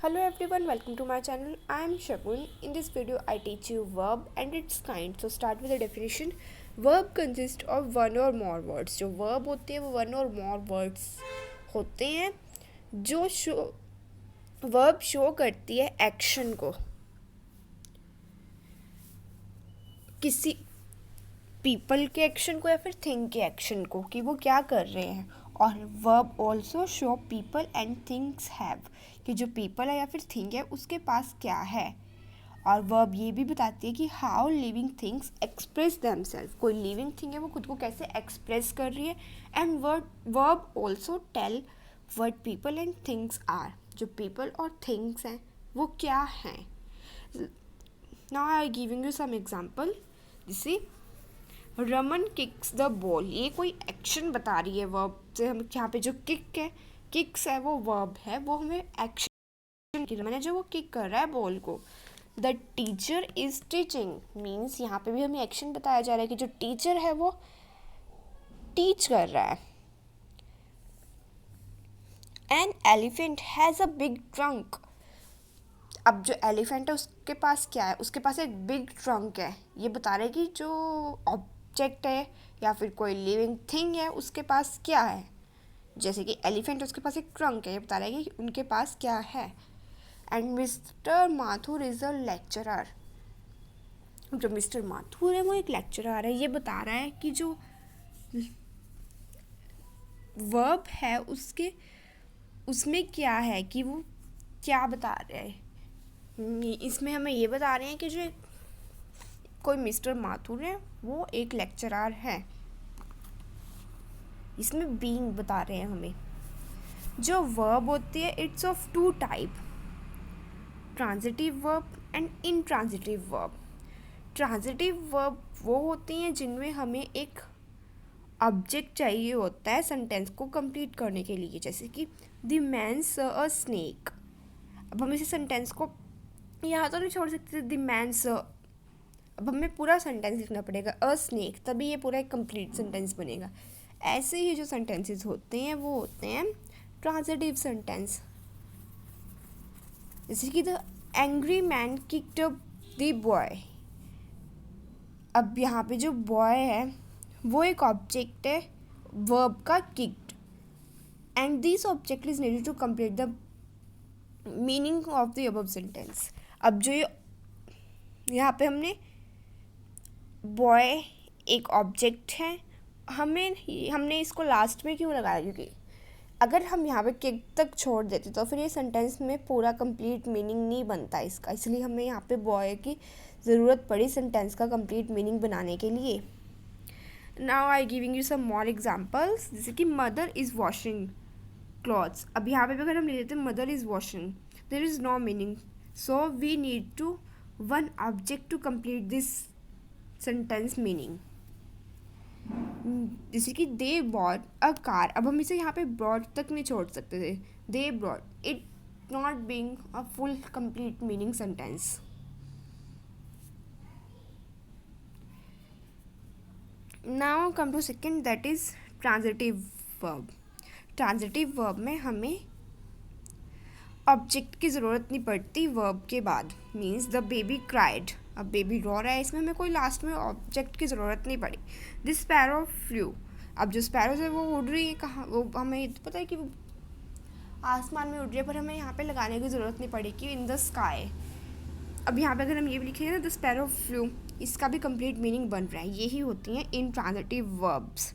Hello everyone, welcome to my channel. I am Shagun. In this video, I teach you verb and its kind. So start with the definition. Verb consists of one or more words. जो verb होते हैं वो one or more words होते हैं जो verb show करती है action को, किसी पीपल के एक्शन को या फिर थिंग के एक्शन को, कि वो क्या कर रहे हैं. और verb also show people and things have, कि जो पीपल है या फिर थिंग है उसके पास क्या है. और वर्ब ये भी बताती है कि how living things express themselves, कोई लिविंग थिंग है वो खुद को कैसे एक्सप्रेस कर रही है. And verb also tell what people and things are, जो पीपल और थिंग्स हैं वो क्या हैं. Now I giving you some example. जैसे रमन किक्स द बॉल, ये कोई एक्शन बता रही है वर्ब से. हम यहाँ पे जो किक्स है वो वर्ब है, वो हमें एक्शन की रमन है जो वो किक कर रहा है बॉल को. The teacher is teaching means यहाँ पे भी हमें एक्शन बताया जा रहा है कि जो टीचर है वो टीच कर रहा है. An elephant has a big trunk, अब जो एलिफेंट है उसके पास क्या है, उसके पास एक बिग ट्रंक है. ये बता रहे हैं कि जो ऑब्जेक्ट है या फिर कोई लिविंग थिंग है उसके पास क्या है. जैसे कि एलिफेंट, उसके पास एक ट्रंक है, ये बता रहे हैं कि उनके पास क्या है. And mister Mathur is a lecturer, जो मिस्टर माथुर है वो एक लेक्चरर है. ये बता रहा है कि जो वर्ब है उसमें क्या है, कि वो क्या बता रहे हैं. इसमें हमें ये बता रहे हैं कि जो कोई मिस्टर माथुर है वो एक लेक्चरर है. इसमें बीइंग बता रहे हैं हमें. जो वर्ब होती है it's of two type, transitive verb and intransitive verb. Transitive verb वो होती हैं जिनमें हमें एक ऑब्जेक्ट चाहिए होता है सेंटेंस को कंप्लीट करने के लिए. जैसे कि the man saw a snake. अब हम इसे सेंटेंस को यहाँ तो नहीं छोड़ सकते. द मैन सॉ, अब हमें पूरा सेंटेंस लिखना पड़ेगा अ स्नेक, तभी ये पूरा एक कंप्लीट सेंटेंस बनेगा. ऐसे ही जो सेंटेंसेस होते हैं वो होते हैं ट्रांजिटिव सेंटेंस. जैसे कि the angry man kicked the boy. अब यहाँ पे जो बॉय है वो एक ऑब्जेक्ट है वर्ब का kicked, and this object is needed to complete the meaning of the above sentence. अब जो यहाँ पे बॉय एक ऑब्जेक्ट है, हमने इसको लास्ट में क्यों लगाया, क्योंकि अगर हम यहाँ पे किक तक छोड़ देते तो फिर ये सेंटेंस में पूरा कंप्लीट मीनिंग नहीं बनता इसका. इसलिए हमें यहाँ पे बॉय की ज़रूरत पड़ी सेंटेंस का कंप्लीट मीनिंग बनाने के लिए. Now I giving you some more examples. जैसे कि मदर इज़ वॉशिंग क्लॉथ्स. अब यहाँ पे भी अगर हम ले लेते हैं mother is washing, there is no meaning, so we need to one object to complete this sentence meaning. जैसे कि दे बॉट अ कार. अब हम इसे यहाँ पे ब्रॉड तक नहीं छोड़ सकते थे. They brought it not being a full complete meaning sentence. Now come to second, that is transitive verb. Transitive verb में हमें ऑब्जेक्ट की ज़रूरत नहीं पड़ती वर्ब के बाद. मीन्स द बेबी क्राइड, अब बेबी रो रहा है, इसमें हमें कोई लास्ट में ऑब्जेक्ट की ज़रूरत नहीं पड़ी. This sparrow flu. अब जो स्पैरोज है वो उड़ रही है कहाँ, वो हमें पता है कि वो आसमान में उड़ रही है, पर हमें यहाँ पे लगाने की ज़रूरत नहीं पड़ी कि इन द स्काई. अब यहाँ पे अगर हम ये भी लिखेंगे ना द स्पैरो फ्लू, इसका भी कंप्लीट मीनिंग बन रहा है. यही होती हैं intransitive verbs.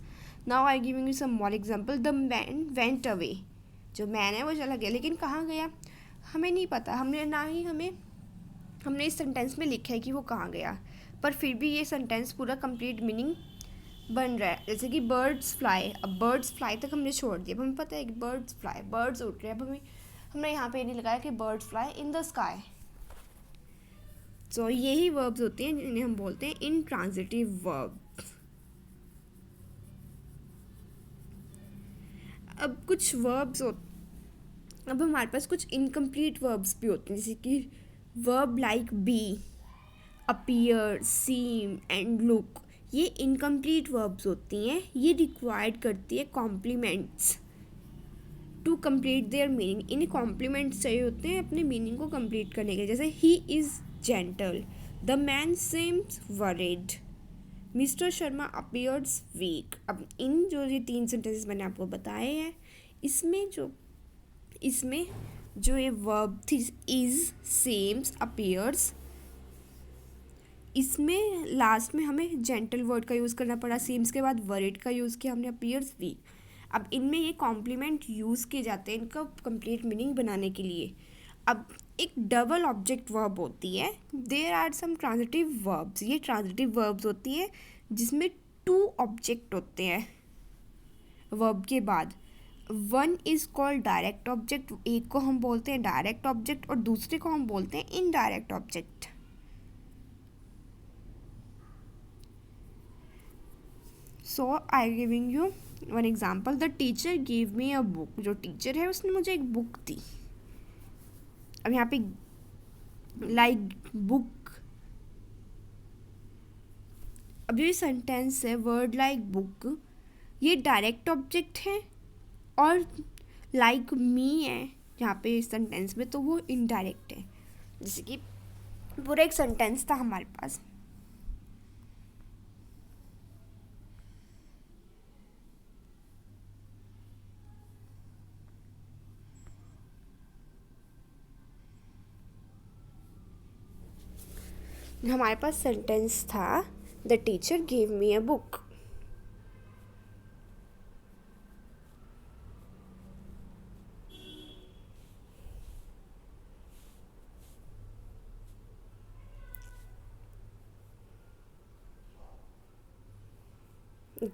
Now I giving you some more example. The man went away, जो मैन है वो चला गया, लेकिन कहाँ गया हमें नहीं पता. हमने इस सेंटेंस में लिखा है कि वो कहाँ गया, पर फिर भी ये सेंटेंस पूरा कंप्लीट मीनिंग बन रहा है. जैसे कि बर्ड्स फ्लाई. अब बर्ड्स फ्लाई तक हमने छोड़ दिया, अब हमें पता है कि बर्ड्स फ्लाई, बर्ड्स उड़ रहे हैं. अब हमने यहाँ पे नहीं लगाया कि birds fly in the sky. So यही वर्ब्स होते हैं जिन्हें हम बोलते हैं इन ट्रांजिटिव वर्ब. अब कुछ वर्ब्स अब हमारे पास कुछ इनकम्प्लीट वर्ब्स भी होते हैं. जैसे कि verb like be, appear, seem and look. ये इनकम्प्लीट वर्ब्स होती हैं. ये रिक्वायर्ड करती है complements to complete their meaning, इन्हें कॉम्प्लीमेंट्स चाहिए होते हैं अपने मीनिंग को कंप्लीट करने के लिए। जैसे he is gentle, the man seems worried, mister Sharma appears weak. अब इन जो ये 3 सेंटेंसेस मैंने आपको बताए हैं, इसमें जो ये वर्ब थी इज़, सेम्स, अपीयर्स, इसमें लास्ट में हमें जेंटल वर्ड का यूज़ करना पड़ा, सेम्स के बाद वरीड का यूज़ किया हमने, अपीयर्स वीक। अब इनमें ये कॉम्प्लीमेंट यूज़ किए जाते हैं इनका कंप्लीट मीनिंग बनाने के लिए। अब एक डबल ऑब्जेक्ट वर्ब होती है, there are some transitive verbs, ये ट्रांजिटिव वर्ब्स होती है जिसमें 2 ऑब्जेक्ट होते हैं वर्ब के बाद। One is called direct object, एक को हम बोलते हैं डायरेक्ट ऑब्जेक्ट और दूसरे को हम बोलते हैं indirect object. So I giving you one example, the teacher give me a book, जो टीचर है उसने मुझे एक बुक दी। अब यहाँ पे लाइक बुक, अब ये सेंटेंस है वर्ड लाइक बुक, ये डायरेक्ट ऑब्जेक्ट है, और लाइक मी है यहाँ पे इस सेंटेंस में, तो वो इनडायरेक्ट है। जैसे कि पूरा एक सेंटेंस था हमारे पास, हमारे पास सेंटेंस था the teacher give me a book.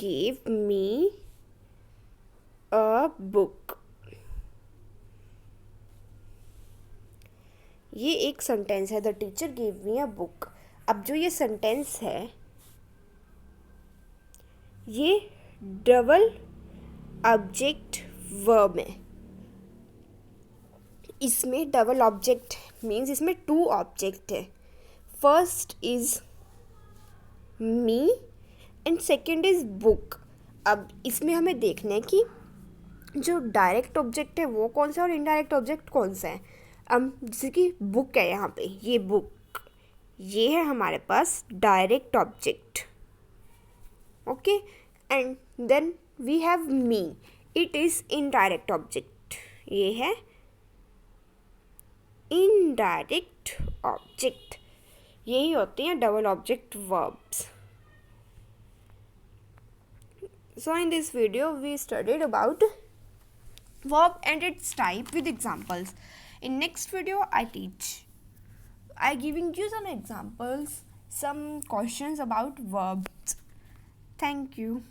Gave me a book, ये एक सेंटेंस है, the teacher give me a book. अब जो ये सेंटेंस है ये डबल ऑब्जेक्ट वर्ब है। इसमें डबल ऑब्जेक्ट मीन्स इसमें 2 ऑब्जेक्ट है, first is me and second is book. अब इसमें हमें देखना है कि जो डायरेक्ट ऑब्जेक्ट है वो कौन सा है और इनडायरेक्ट ऑब्जेक्ट कौन सा है। अब जैसे कि बुक है यहाँ पे, ये बुक, ये है हमारे पास direct object, okay, and then we have me, it is indirect object, ये है इनडायरेक्ट ऑब्जेक्ट। यही होती हैं double object verbs. So in this video we studied about verb and its type with examples. In next video I giving you some examples, some questions about verbs. Thank you.